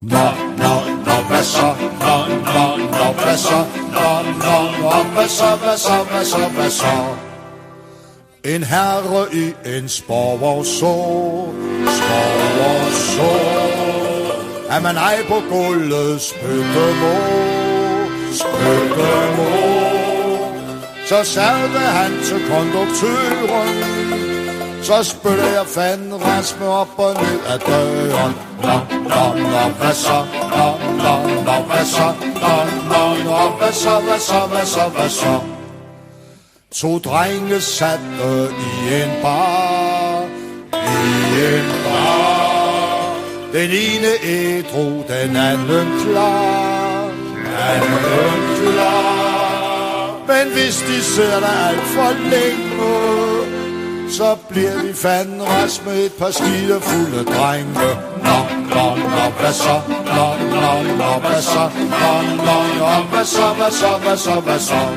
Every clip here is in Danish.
Hvad så? Hvad så? Hvad så? En herre i en sporvogn så, at man ej på gulvet spytte må. Så sagde han til konduktøren, så spytter jeg fanden Rasme op og ned ad døren. Hvad så? Hvad så? To drenge satte i en bar. Den ene ædru, den anden klar. Men hvis de sidder der alt for længe, så bliver de fanden Rasme et par skide fulde drenge. Hvad så? Hvad så?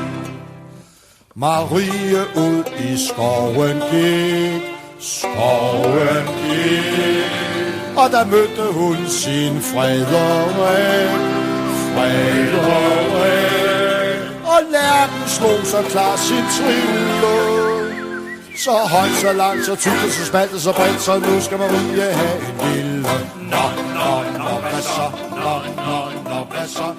Marie ud i skoven gik, og der mødte hun sin Frederik. Og lærken slog så klar sin trille. Så højt, så langt, så tykt, så smalt, så bredt, så nu skal Marie have en lille. Hvad så?